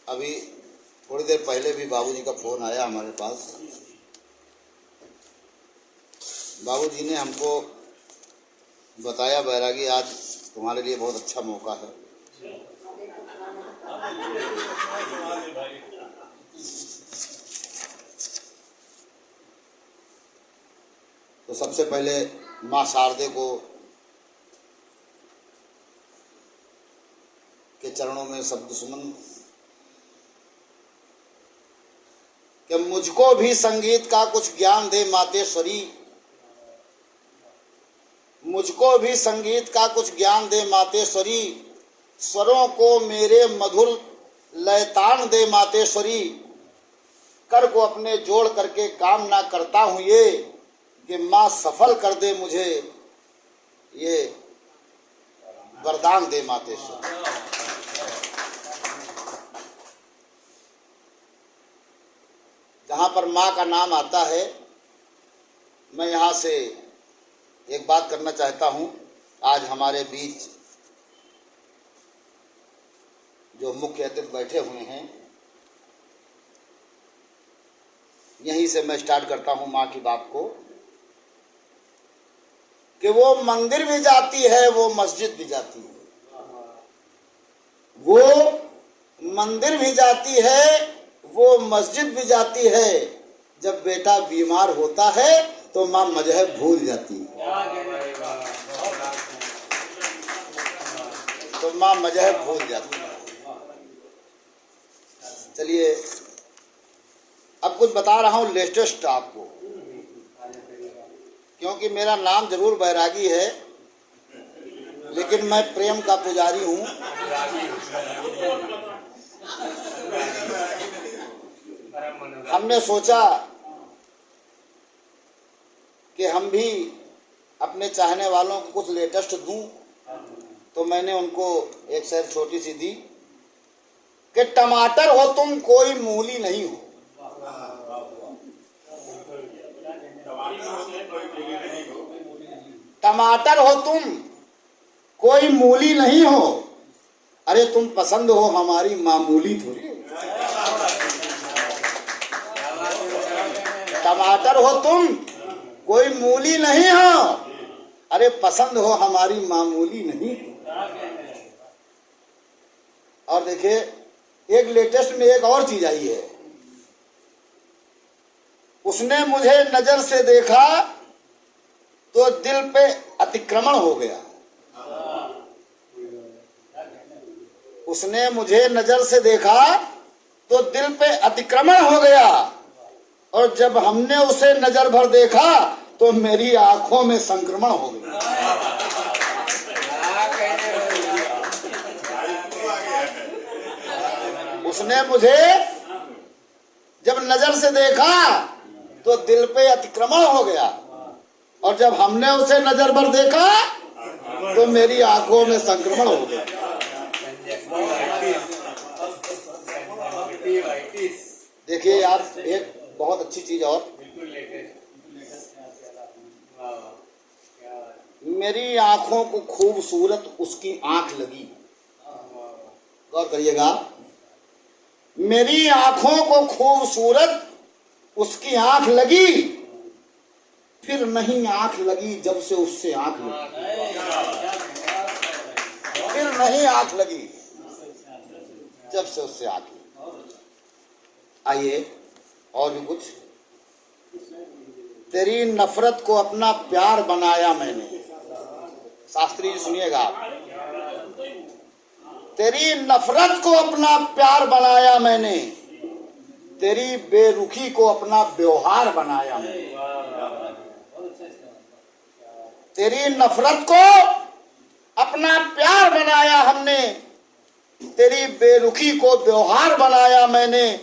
अभी थोड़ी देर पहले भी बाबूजी का फ़ोन आया हमारे पास। बाबूजी ने हमको बताया, बैरागी आज तुम्हारे लिए बहुत अच्छा मौका है। तो सबसे पहले माँ शारदे को के चरणों में शब्द सुमन कि मुझको भी संगीत का कुछ ज्ञान दे मातेश्वरी, मुझको भी संगीत का कुछ ज्ञान दे मातेश्वरी, स्वरों को मेरे मधुर लयतान दे मातेश्वरी, कर को अपने जोड़ करके कामना करता हूँ ये कि माँ सफल कर दे मुझे, ये वरदान दे मातेश्वरी। जहाँ पर माँ का नाम आता है, मैं यहाँ से एक बात करना चाहता हूँ। आज हमारे बीच जो मुख्य अतिथि बैठे हुए हैं, यहीं से मैं स्टार्ट करता हूँ माँ की बात को कि वो मंदिर भी जाती है, वो मस्जिद भी जाती है, वो मंदिर भी जाती है, वो मस्जिद भी जाती है। जब बेटा बीमार होता है तो माँ मजहब भूल जाती है, तो माँ मजहब भूल जाती है। चलिए अब कुछ बता रहा हूँ लेटेस्ट आपको, क्योंकि मेरा नाम जरूर बैरागी है, लेकिन मैं प्रेम का पुजारी हूँ। हमने सोचा कि हम भी अपने चाहने वालों को कुछ लेटेस्ट दूं, तो मैंने उनको एक शेर छोटी सी दी कि टमाटर हो तुम कोई मूली नहीं हो, टमाटर हो तुम कोई मूली नहीं हो, अरे तुम पसंद हो हमारी मामूली थोड़ी। टमाटर हो तुम कोई मूली नहीं हो, अरे पसंद हो हमारी मामूली नहीं। और देखिए एक लेटेस्ट में एक और चीज आई है, उसने मुझे नजर से देखा तो दिल पे अतिक्रमण हो गया, उसने मुझे नजर से देखा तो दिल पे अतिक्रमण हो गया, और जब हमने उसे नजर भर देखा तो मेरी आंखों में संक्रमण हो गया। उसने मुझे जब नजर से देखा तो दिल पे अतिक्रमण हो गया, और जब हमने उसे नजर भर देखा तो मेरी आंखों में संक्रमण हो गया। देखिए यार एक बहुत अच्छी चीज और, मेरी आंखों को खूबसूरत उसकी आंख लगी। गौर करिएगा, मेरी आंखों को खूबसूरत उसकी आंख लगी, फिर नहीं आंख लगी जब से उससे आंख लगी, फिर नहीं आंख लगी जब से उससे आंख लगी। आइए और भी कुछ। तेरी नफरत को अपना प्यार बनाया मैंने, शास्त्री जी सुनिएगा, तेरी नफरत को अपना प्यार बनाया मैंने, तेरी बेरुखी को अपना व्यवहार बनाया मैंने। तेरी नफरत को अपना प्यार बनाया हमने, तेरी बेरुखी को व्यवहार बनाया मैंने,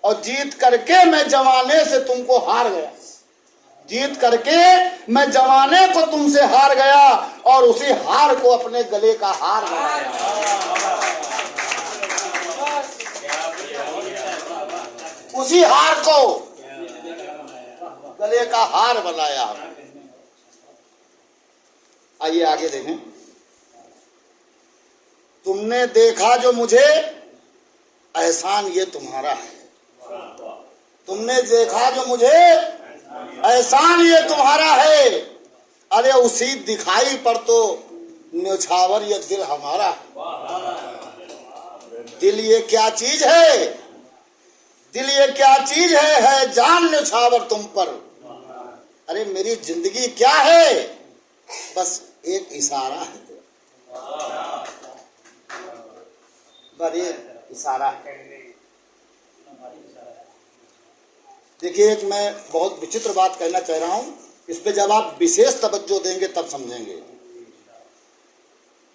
और जीत करके मैं जमाने से तुमको हार गया, जीत करके मैं जमाने को तुमसे हार गया, और उसी हार को अपने गले का हार बनाया। उसी हार को गले का हार बनाया। आइए आगे देखें। तुमने देखा जो मुझे एहसान ये तुम्हारा है। तुमने देखा जो मुझे, एहसान ये तुम्हारा है। अरे उसी दिखाई पर तो न्योछावर ये दिल हमारा है। दिल ये क्या चीज है, दिल ये क्या चीज है जान न्योछावर तुम पर। अरे मेरी जिंदगी क्या है, बस एक इशारा है, बस एक इशारा है। देखिए, एक मैं बहुत विचित्र बात कहना चाह रहा हूं, इस पे जब आप विशेष तवज्जो देंगे तब समझेंगे।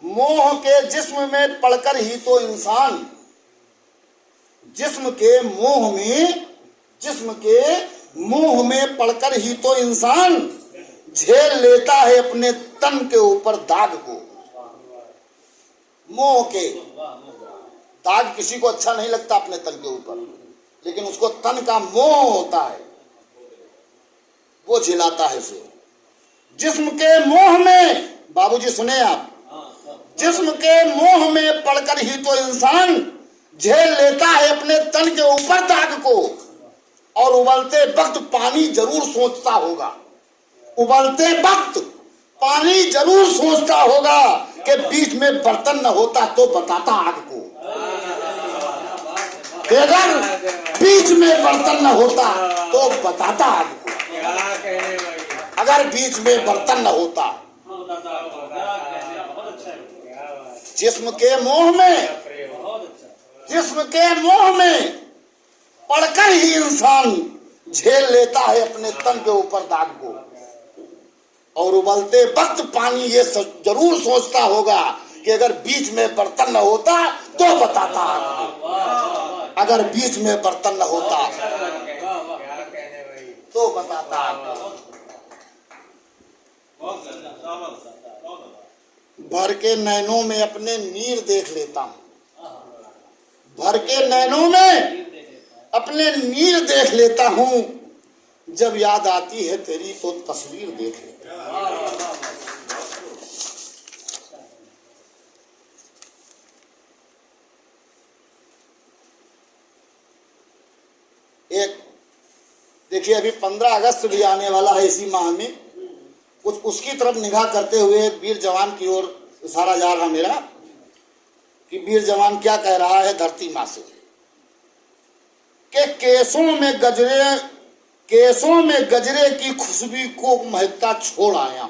मोह के जिस्म में पड़कर ही तो इंसान, जिस्म के मोह में, जिस्म के मोह में पड़कर ही तो इंसान झेल लेता है अपने तन के ऊपर दाग को। मोह के दाग किसी को अच्छा नहीं लगता अपने तन के ऊपर, लेकिन उसको तन का मोह होता है, वो झिलाता है उसे। जिस्म के मोह में, बाबूजी सुने आप, जिस्म के मोह में पड़कर ही तो इंसान झेल लेता है अपने तन के ऊपर दाग को। और उबलते वक्त पानी जरूर सोचता होगा, उबलते वक्त पानी जरूर सोचता होगा कि बीच में बर्तन न होता तो बताता आग को। अगर बीच में बर्तन न होता तो बताता आग को। अगर बीच में बर्तन न होता। जिस्म के मोह में, जिस्म के मोह में पड़कर ही इंसान झेल लेता है अपने तन के ऊपर दाग को। और उबलते वक्त पानी ये जरूर सोचता होगा कि अगर बीच में बर्तन न होता तो बताता आग को। अगर बीच में बर्तन न होता तो बताता आग को। भर के नैनों में अपने नीर देख लेता हूँ, भर के नैनों में अपने नीर देख लेता हूँ। जब याद आती है तेरी तो तस्वीर देख लेता हूँ। एक देखिए, अभी 15 अगस्त भी आने वाला है इसी माह में। कुछ उसकी तरफ निगाह करते हुए वीर जवान की ओर इशारा जा रहा मेरा कि वीर जवान क्या कह रहा है धरती माँ से कि केसों में गजरे, केसों में गजरे की खुशबू को महकता छोड़ आया हूं।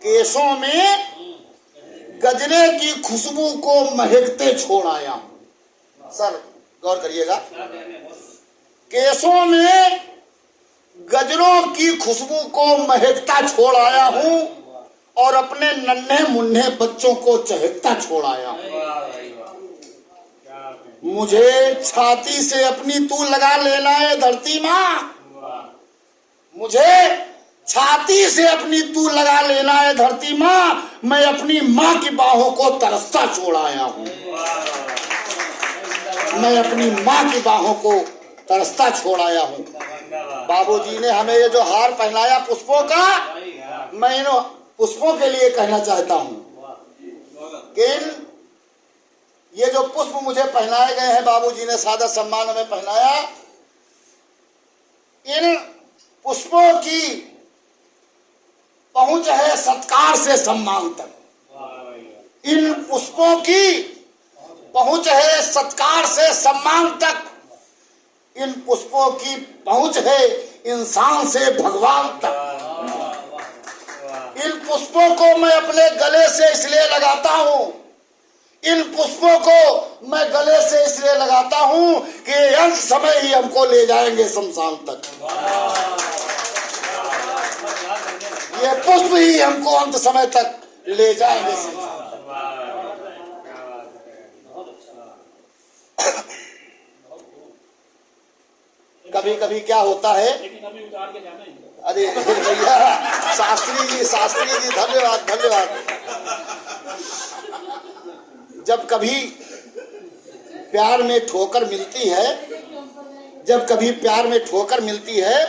केसों में गजरे की खुशबू को महकते छोड़ आया हूं। सर गौर करिएगा, केसों में गजरों की खुशबू को महकता छोड़ आया हूं और अपने नन्हे मुन्ने बच्चों को चहकता छोड़ आया हूं। मुझे छाती से अपनी तू लगा लेना है धरती माँ, मुझे छाती से अपनी तू लगा लेना है धरती माँ। मैं अपनी माँ की बाहों को तरसता छोड़ आया हूँ, मैं अपनी माँ की बाहों को तरसता छोड़ आया हूँ। बाबूजी ने हमें ये जो हार पहनाया पुष्पों का, मैं इन पुष्पों के लिए कहना चाहता हूँ कि ये जो पुष्प मुझे पहनाए गए हैं, बाबूजी ने सादर सम्मान में पहनाया, इन पुष्पों की पहुंच है सत्कार से सम्मान तक। इन पुष्पों की पहुंच है सत्कार से सम्मान तक। इन पुष्पों की पहुंच है इंसान से भगवान तक। इन पुष्पों को मैं अपने गले से इसलिए लगाता हूं, इन पुष्पों को मैं गले से इसलिए लगाता हूं कि अंत समय ही हमको ले जाएंगे शमशान तक। ये पुष्प ही हमको अंत समय तक ले जाएंगे शमशान तक। कभी कभी क्या होता है, अरे भैया शास्त्री जी धन्यवाद धन्यवाद। जब कभी प्यार में ठोकर मिलती है, जब कभी प्यार में ठोकर मिलती है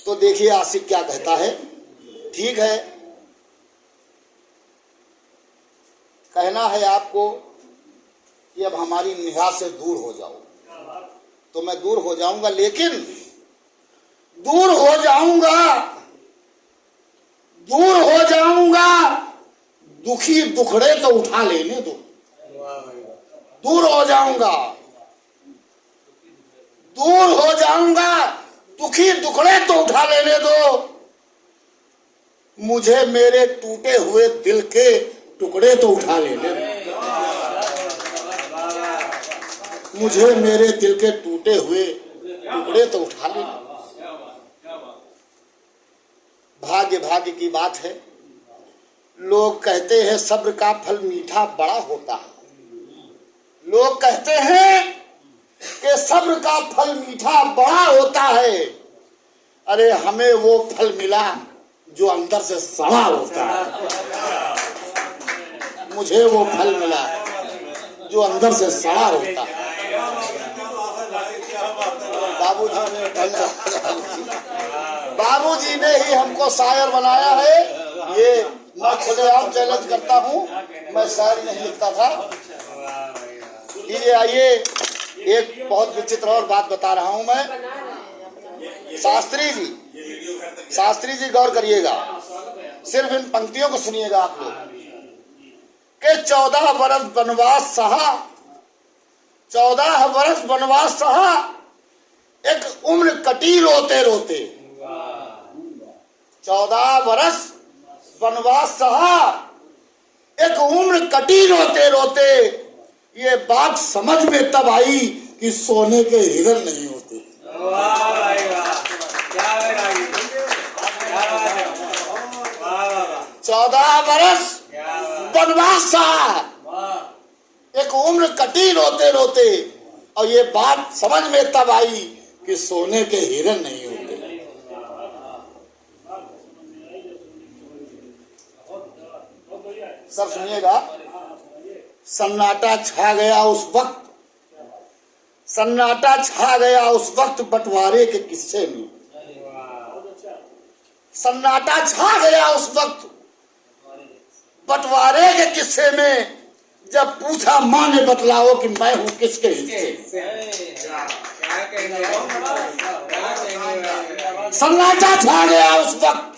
तो देखिए आशिक क्या कहता है। ठीक है, कहना है आपको कि अब हमारी निगाह से दूर हो जाओ। तो मैं दूर हो जाऊंगा, लेकिन दूर हो जाऊंगा, दुखी दुखड़े तो उठा लेने दो। दूर हो जाऊंगा, दुखी दुखड़े तो उठा लेने दो। मुझे मेरे टूटे हुए दिल के टुकड़े तो उठा लेने दो। मुझे मेरे दिल के टूटे हुए टुकड़े तो उठा लेने दो। भाग्य भाग्य की बात है। लोग कहते हैं सब्र का फल मीठा बड़ा होता है। लोग कहते हैं कि सब्र का फल मीठा बड़ा होता है। अरे हमें वो फल मिला जो अंदर से सड़ा होता है। मुझे वो फल मिला जो अंदर से सड़ा होता है। बाबूजी ने ही हमको शायर बनाया है। ये मैं खुलेआम चैलेंज करता हूँ, मैं शायर नहीं लिखता था। ये आइए, एक बहुत विचित्र और बात बता रहा हूँ मैं। शास्त्री जी गौर करिएगा, सिर्फ इन पंक्तियों को सुनिएगा आप लोग कि 14 वर्ष वनवास सहा, 14 वर्ष वनवास सहा, एक उम्र कटी रोते रोते। 14 वर्ष वनवास सहा, एक उम्र कटी रोते रोते। ये बात समझ में तब आई कि सोने के हिरन नहीं होते। 14 वर्ष वनवास सहा, एक उम्र कटी रोते रोते, और ये बात समझ में तब आई कि सोने के हिरन नहीं होते। सब सुनिएगा। सन्नाटा छा गया उस वक्त, सन्नाटा छा गया उस वक्त बंटवारे के किस्से में। सन्नाटा छा गया उस वक्त बंटवारे के किस्से में, जब पूछा माँ ने बतलाओ कि मैं हूं किसके हिस्से। सन्नाटा छा गया उस वक्त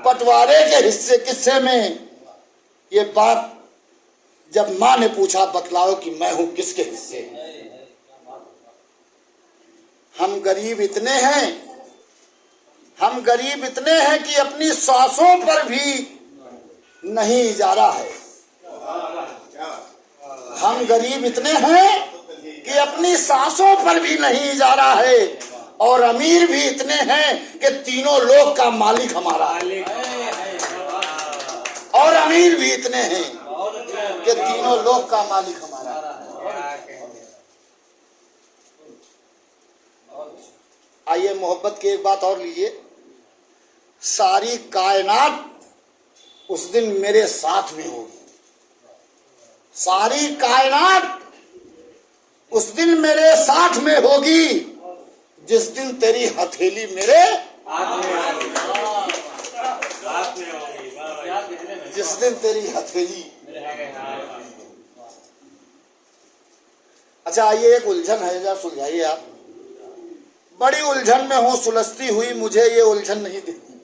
बंटवारे के हिस्से किस्से में। ये बात जब माँ ने पूछा बतलाओ कि मैं हूं किसके हिस्से। हम गरीब इतने हैं कि अपनी सांसों पर भी नहीं इजारा है। हम गरीब इतने हैं कि अपनी सांसों पर भी नहीं इजारा है, और अमीर भी इतने हैं कि तीनों लोक का मालिक हमारा है। और अमीर भी इतने हैं कि तीनों लोक का मालिक हमारा है। आइए मोहब्बत की एक बात और लीजिए। सारी कायनात उस दिन मेरे साथ में होगी। सारी कायनात उस दिन मेरे साथ में होगी, जिस दिन तेरी हथेली मेरे जिस दिन तेरी हथेली। अच्छा आइए, एक उलझन है, जरा सुलझाइए आप। बड़ी उलझन में हूं, सुलझती हुई मुझे ये उलझन नहीं दिखती।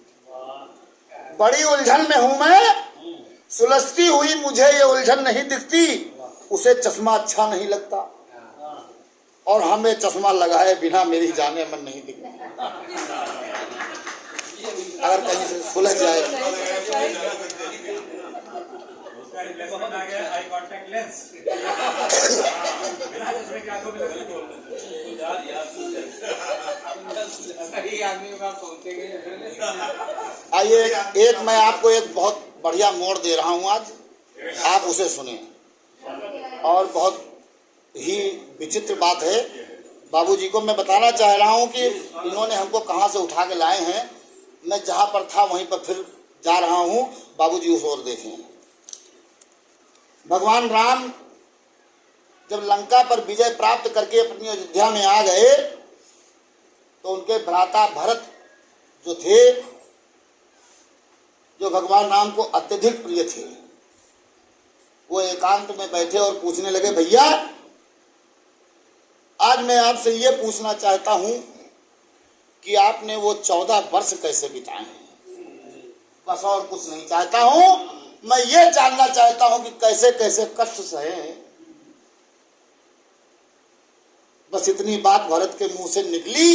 बड़ी उलझन में हूं मैं, सुलझती हुई मुझे ये उलझन नहीं दिखती। उसे चश्मा अच्छा नहीं लगता, और हमें चश्मा लगाए बिना मेरी जाने मन नहीं दिखती। अगर कहीं से सुलझ जाए। आइए, एक मैं आपको एक बहुत बढ़िया मोड़ दे रहा हूं आज, आप उसे सुने। और बहुत ही विचित्र बात है। बाबूजी को मैं बताना चाह रहा हूं कि इन्होंने हमको कहां से उठा के लाए हैं। मैं जहां पर था वहीं पर फिर जा रहा हूं, बाबूजी उस ओर देखें। भगवान राम जब लंका पर विजय प्राप्त करके अपनी अयोध्या में आ गए, तो उनके भ्राता भरत जो थे, जो भगवान राम को अत्यधिक प्रिय थे, वो एकांत में बैठे और पूछने लगे, भैया आज मैं आपसे ये पूछना चाहता हूं कि आपने वो 14 वर्ष कैसे बिताए हैं। बस और कुछ नहीं चाहता हूं, मैं ये जानना चाहता हूं कि कैसे कैसे कष्ट सहे। बस इतनी बात भरत के मुंह से निकली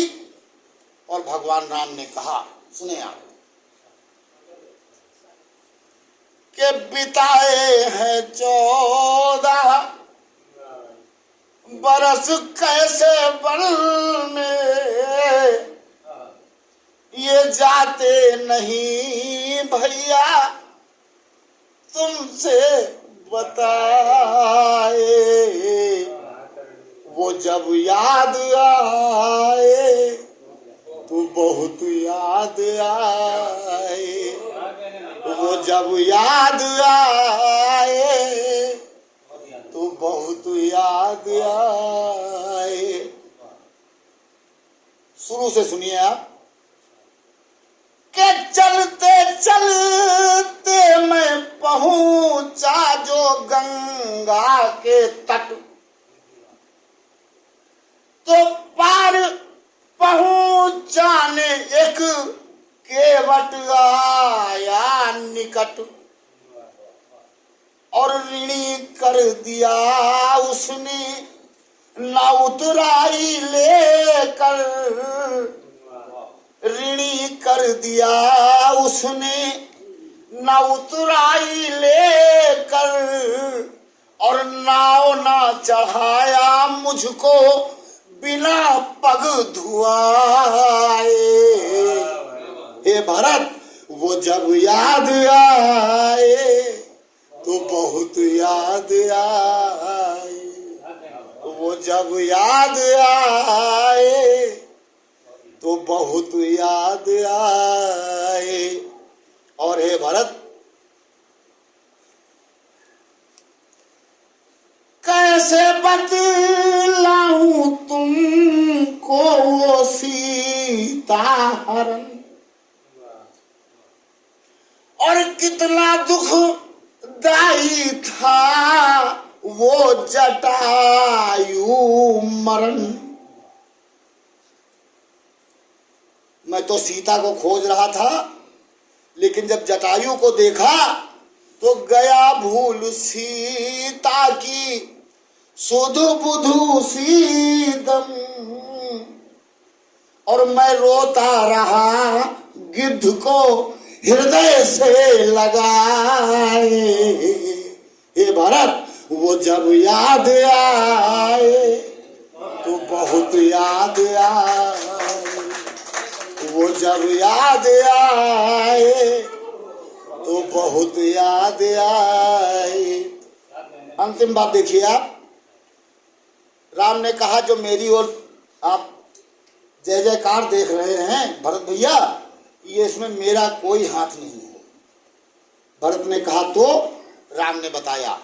और भगवान राम ने कहा, सुने आप, कि बिताए हैं 14 बरस कैसे बन में, ये जाते नहीं भैया तुमसे बताए। वो जब याद आए तो बहुत याद आए, वो जब याद आए तो बहुत याद आए। शुरू से सुनिए आप। के चलते चलते मैं पहुंचा जो गंगा के तट, तो पार पहुंचाने एक केवट आया निकट, और ऋणी कर दिया उसने ना उतराई लेकर, ऋणी कर दिया उसने ना उतराई लेकर, और नाव ना चढ़ाया मुझको बिना पग धुआए। हे भरत वो जब याद आए तो बहुत याद आए, वो जब याद आए तो बहुत याद आए। और हे भरत कैसे बतलाऊं तुमको वो सीता हरण, और कितना दुख दाई था वो जटायु मरण। मैं तो सीता को खोज रहा था, लेकिन जब जटायु को देखा तो गया भूल सीता की सुधु बुधु सीदम, और मैं रोता रहा गिद्ध को हृदय से लगाए। हे भरत वो जब याद आए तो बहुत याद आए, वो जब याद आए तो बहुत याद आए। अंतिम बात देखिए आप। राम ने कहा, जो मेरी ओर आप जय जयकार देख रहे हैं भरत भैया, ये इसमें मेरा कोई हाथ नहीं है। भरत ने कहा तो राम ने बताया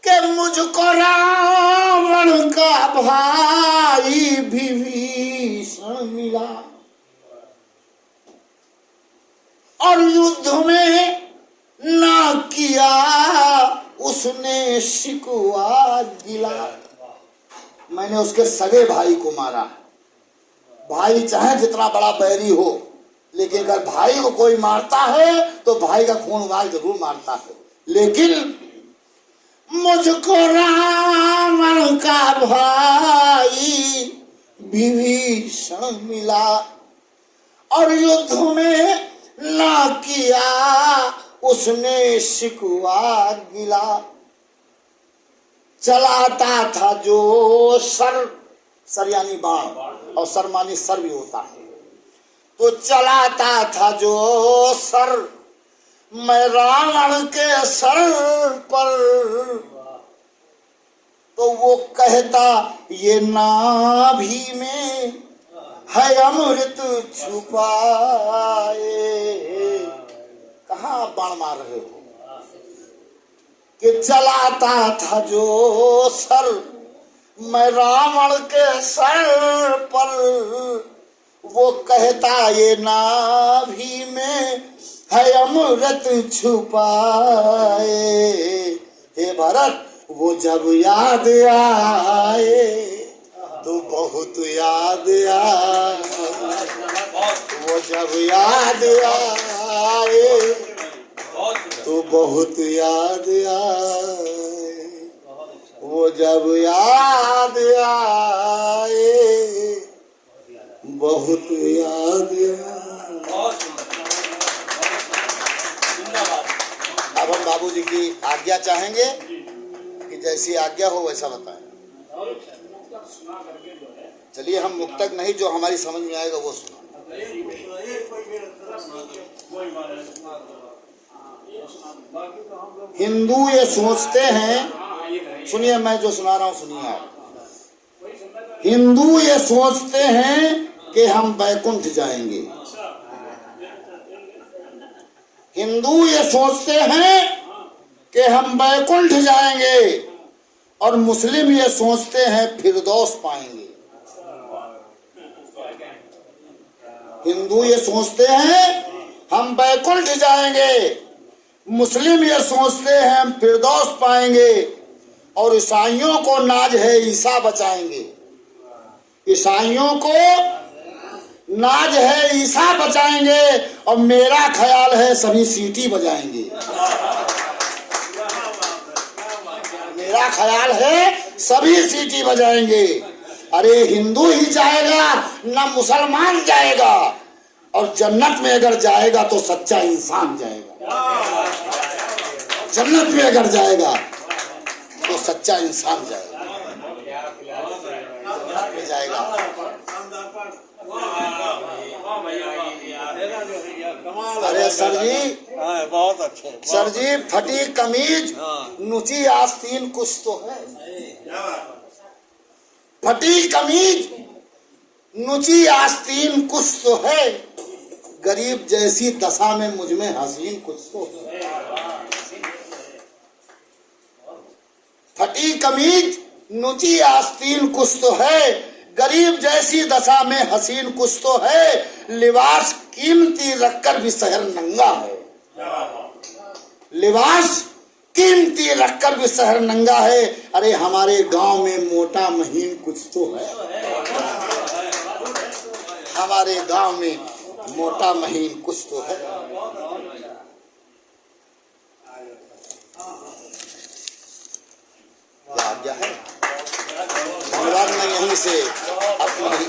कि मुझको रावण का भाई विभीषण मिला, और युद्ध में ना किया उसने शिकवा गिला। मैंने उसके सगे भाई को मारा। भाई चाहे जितना बड़ा बैरी हो, लेकिन अगर भाई को कोई मारता है तो भाई का खून उबाल जरूर मारता है। लेकिन मुझको रावण का भाई विभीषण मिला, और युद्ध में ना किया उसने शिकवा गिला। चलाता था जो सर यानी बाण, और सर मानी सर भी होता है, तो चलाता था जो सर मैं रावण के सर पर, तो वो कहता ये नाभि में है अमृत छुपाए। कहाँ बाण मार रहे हो? कि चलाता था जो सर मैं रावण के सर पर, वो कहता ये नाभि में है अमृत छुपाए, हे भरत वो जब याद आए तो बहुत याद आए, वो जब याद आए तो बहुत याद आए, वो जब याद आए बहुत याद आए। अब हम बाबूजी की आज्ञा चाहेंगे कि जैसी आज्ञा हो वैसा बताएं। चलिए हम मुक्तक नहीं, जो हमारी समझ में आएगा वो सुना। हिंदू ये सोचते हैं, सुनिए मैं जो सुना रहा हूं सुनिए आप। हिंदू ये सोचते हैं कि हम बैकुंठ जाएंगे, हिंदू ये सोचते हैं कि हम बैकुंठ जाएंगे, और मुस्लिम ये सोचते हैं फिरदौस पाएंगे। हिंदू ये सोचते हैं हम बैकुंठ जाएंगे, मुस्लिम ये सोचते हैं हम फिरदौस पाएंगे, और ईसाइयों को नाज है ईसा बचाएंगे। ईसाइयों को नाज है ईसा बचाएंगे, और मेरा ख्याल है सभी सीटी बजाएंगे। मेरा ख्याल है सभी सीटी बजाएंगे। अरे हिंदू ही जाएगा ना मुसलमान जाएगा, और जन्नत में अगर जाएगा तो सच्चा इंसान जाएगा। जन्नत में अगर जाएगा तो सच्चा इंसान जाएगा। अरे सर जी, बहुत अच्छे सर जी, फटी कमीज नुची आस्तीन कुछ तो है। फटी कमीज नुची आस्तीन कुछ तो है, गरीब जैसी दशा में मुझ में हसीन कुछ तो है। फटी कमीज नुची आस्तीन कुछ तो है, गरीब जैसी दशा में हसीन कुछ तो है, लिबास कीमती रखकर भी शहर नंगा है। लिबास कीमती रखकर भी शहर नंगा है। अरे हमारे गांव में मोटा महीन कुछ तो है, हमारे गांव में मोटा महीन कुछ तो है। क्या आज्ञा है? भगवान ने यहीं से अपनी